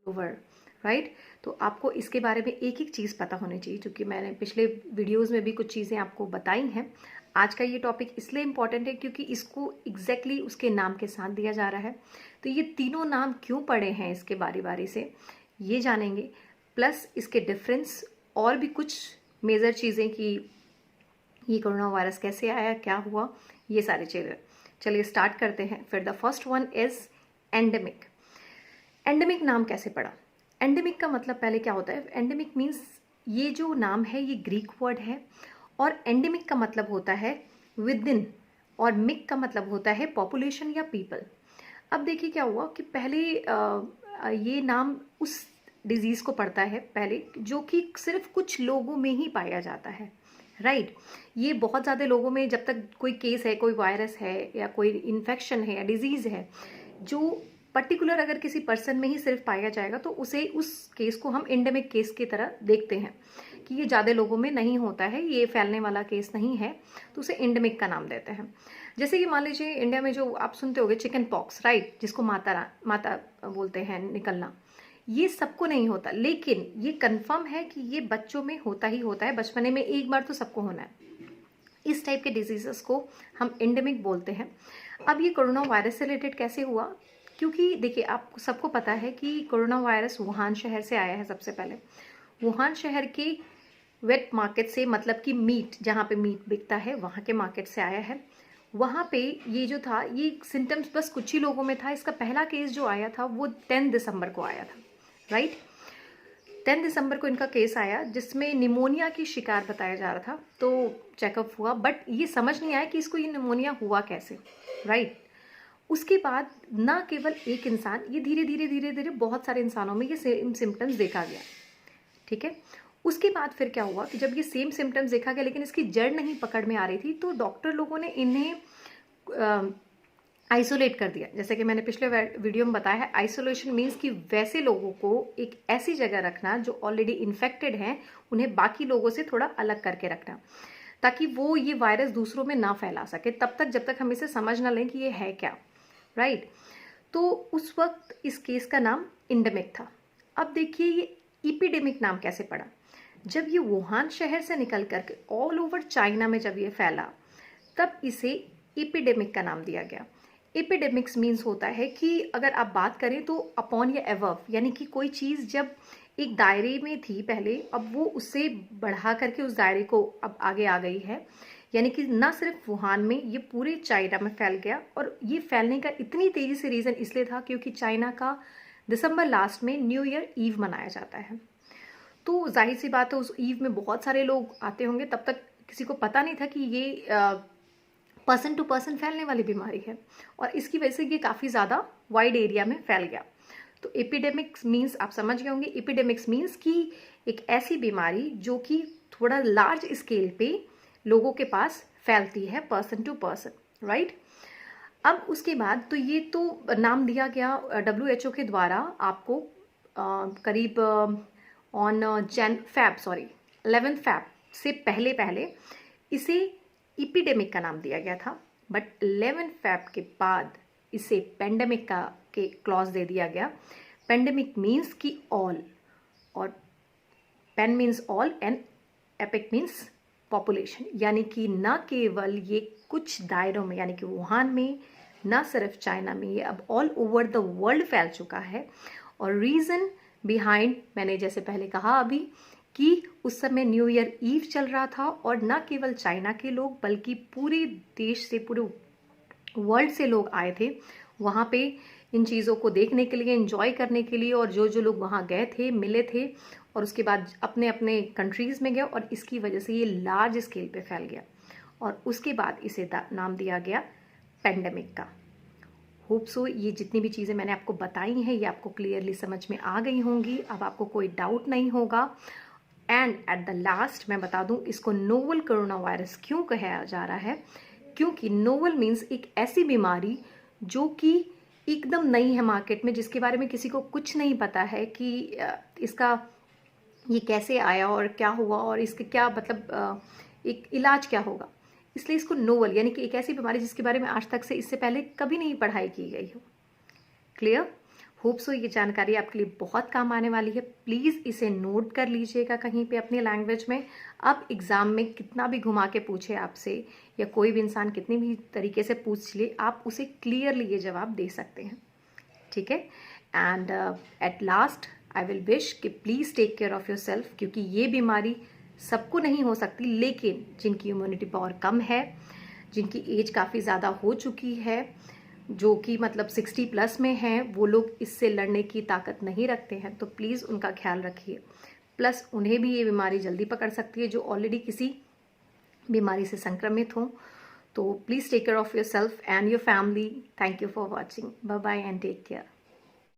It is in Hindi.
Over, right. तो आपको इसके बारे में एक एक चीज़ पता होनी चाहिए, क्योंकि मैंने पिछले वीडियोस में भी कुछ चीज़ें आपको बताई हैं। आज का ये टॉपिक इसलिए इम्पॉर्टेंट है क्योंकि इसको एग्जैक्टली उसके नाम के साथ दिया जा रहा है। तो ये तीनों नाम क्यों पड़े हैं इसके बारी बारी से ये जानेंगे, प्लस इसके डिफरेंस और भी कुछ मेजर चीज़ें कि ये कोरोना वायरस कैसे आया, क्या हुआ, ये सारी चीज़ें। चलिए स्टार्ट करते हैं। फिर the first one is endemic. Endemic नाम कैसे पड़ा? एंडेमिक का मतलब पहले क्या होता है? एंडेमिक मीन्स, ये जो नाम है ये ग्रीक वर्ड है, और एंडेमिक का मतलब होता है विद इन, और मिक का मतलब होता है पॉपुलेशन या पीपल। अब देखिए क्या हुआ कि पहले ये नाम उस डिजीज़ को पड़ता है पहले, जो कि सिर्फ कुछ लोगों में ही पाया जाता है, राइट। ये बहुत ज़्यादा लोगों में, जब तक कोई केस है, कोई वायरस है या कोई इन्फेक्शन है या डिजीज़ है जो पर्टिकुलर अगर किसी पर्सन में ही सिर्फ पाया जाएगा, तो उसे, उस केस को हम एंडेमिक केस की तरह देखते हैं कि ये ज़्यादा लोगों में नहीं होता है, ये फैलने वाला केस नहीं है, तो उसे एंडेमिक का नाम देते हैं। जैसे कि मान लीजिए इंडिया में जो आप सुनते होंगे चिकन पॉक्स, राइट, जिसको माता बोलते हैं, निकलना, ये सबको नहीं होता, लेकिन ये कंफर्म है कि ये बच्चों में होता ही होता है, बचपने में एक बार तो सबको होना है। इस टाइप के डिजीजेस को हम एंडेमिक बोलते हैं। अब ये कोरोना वायरस से रिलेटेड कैसे हुआ? क्योंकि देखिए, आपको सबको पता है कि कोरोना वायरस वुहान शहर से आया है। सबसे पहले वुहान शहर के वेट मार्केट से, मतलब कि मीट, जहाँ पे मीट बिकता है वहाँ के मार्केट से आया है। वहाँ पे ये जो था, ये सिम्टम्स बस कुछ ही लोगों में था। इसका पहला केस जो आया था वो 10 दिसंबर को आया था, राइट। 10 दिसंबर को इनका केस आया, जिसमें निमोनिया की शिकार बताया जा रहा था। तो चेकअप हुआ, बट ये समझ नहीं आया कि इसको ये निमोनिया हुआ कैसे, राइट। उसके बाद ना केवल एक इंसान, ये धीरे धीरे धीरे धीरे बहुत सारे इंसानों में ये सेम सिम्टम्स देखा गया, ठीक है। उसके बाद फिर क्या हुआ कि जब ये सेम सिम्टम्स देखा गया लेकिन इसकी जड़ नहीं पकड़ में आ रही थी, तो डॉक्टर लोगों ने इन्हें आइसोलेट कर दिया। जैसे कि मैंने पिछले वीडियो में बताया है, आइसोलेशन मीन्स कि वैसे लोगों को एक ऐसी जगह रखना जो ऑलरेडी इन्फेक्टेड हैं, उन्हें बाकी लोगों से थोड़ा अलग करके रखना, ताकि वो ये वायरस दूसरों में ना फैला सके, तब तक जब तक हम इसे समझ ना लें कि ये है क्या, राइट। तो उस वक्त इस केस का नाम एंडेमिक था। अब देखिए ये इपिडेमिक नाम कैसे पड़ा? जब ये वुहान शहर से निकल करके ऑल ओवर चाइना में जब ये फैला, तब इसे एपिडेमिक का नाम दिया गया। एपिडेमिक्स मीन्स होता है कि अगर आप बात करें तो अपॉन या एवव, यानी कि कोई चीज़ जब एक दायरे में थी पहले, अब वो उससे बढ़ा करके उस दायरे को अब आगे आ गई है, यानी कि ना सिर्फ वुहान में, ये पूरे चाइना में फैल गया। और ये फैलने का इतनी तेज़ी से रीज़न इसलिए था क्योंकि चाइना का दिसंबर लास्ट में न्यू ईयर ईव मनाया जाता है। तो जाहिर सी बात है उस ईव में बहुत सारे लोग आते होंगे। तब तक किसी को पता नहीं था कि ये पर्सन टू पर्सन फैलने वाली बीमारी है, और इसकी वजह से ये काफ़ी ज़्यादा वाइड एरिया में फैल गया। तो एपिडेमिक्स मीन्स आप समझ गए होंगे, एपिडेमिक्स मीन्स कि एक ऐसी बीमारी जो कि थोड़ा लार्ज स्केल पे लोगों के पास फैलती है, पर्सन टू पर्सन, राइट। अब उसके बाद तो ये तो नाम दिया गया WHO के द्वारा आपको करीब ऑन 11 फैब से पहले पहले इसे इपिडेमिक का नाम दिया गया था। बट 11 फैब के बाद इसे पेंडेमिक का के क्लॉज दे दिया गया। पेंडेमिक मीन्स कि ऑल, और pan means all and epic means population, यानी कि ना केवल ये कुछ दायरों में, यानी कि वुहान में, ना सिर्फ चाइना में, ये अब ऑल ओवर द वर्ल्ड फैल चुका है। और रीज़न बिहाइंड, मैंने जैसे पहले कहा अभी, कि उस समय न्यू ईयर ईव चल रहा था, और ना केवल चाइना के लोग बल्कि पूरे देश से, पूरे वर्ल्ड से लोग आए थे वहाँ पे इन चीज़ों को देखने के लिए, एंजॉय करने के लिए। और जो जो लोग वहाँ गए थे, मिले थे, और उसके बाद अपने अपने कंट्रीज़ में गए, और इसकी वजह से ये लार्ज स्केल पे फैल गया, और उसके बाद इसे नाम दिया गया पेंडेमिक का। होप सो ये जितनी भी चीज़ें मैंने आपको बताई हैं ये आपको क्लियरली समझ में आ गई होंगी, अब आपको कोई डाउट नहीं होगा। एंड एट द लास्ट मैं बता दूं, इसको नोवल कोरोना वायरस क्यों कहा जा रहा है? क्योंकि नोवल मीन्स एक ऐसी बीमारी जो कि एकदम नई है मार्केट में, जिसके बारे में किसी को कुछ नहीं पता है कि इसका ये कैसे आया और क्या हुआ, और इसके क्या मतलब एक इलाज क्या होगा। इसलिए इसको नोवल, यानी कि एक ऐसी बीमारी जिसके बारे में आज तक से इससे पहले कभी नहीं पढ़ाई की गई हो। क्लियर? होप सो ये जानकारी आपके लिए बहुत काम आने वाली है। प्लीज़ इसे नोट कर लीजिएगा कहीं पे अपनी लैंग्वेज में। अब एग्ज़ाम में कितना भी घुमा के पूछे आपसे या कोई भी इंसान कितनी भी तरीके से पूछ ले, आप उसे क्लियरली ये जवाब दे सकते हैं, ठीक है। And at last I will wish कि please take care of yourself, क्योंकि ये बीमारी सबको नहीं हो सकती, लेकिन जिनकी इम्यूनिटी पावर कम है, जिनकी एज काफ़ी ज़्यादा हो चुकी है, जो कि मतलब 60 प्लस में हैं, वो लोग इससे लड़ने की ताकत नहीं रखते हैं, तो प्लीज़ उनका ख्याल रखिए। प्लस उन्हें भी ये बीमारी जल्दी पकड़ सकती है जो ऑलरेडी किसी बीमारी से संक्रमित हों। तो please take care of yourself and your family. Thank you for watching. Bye bye and take care.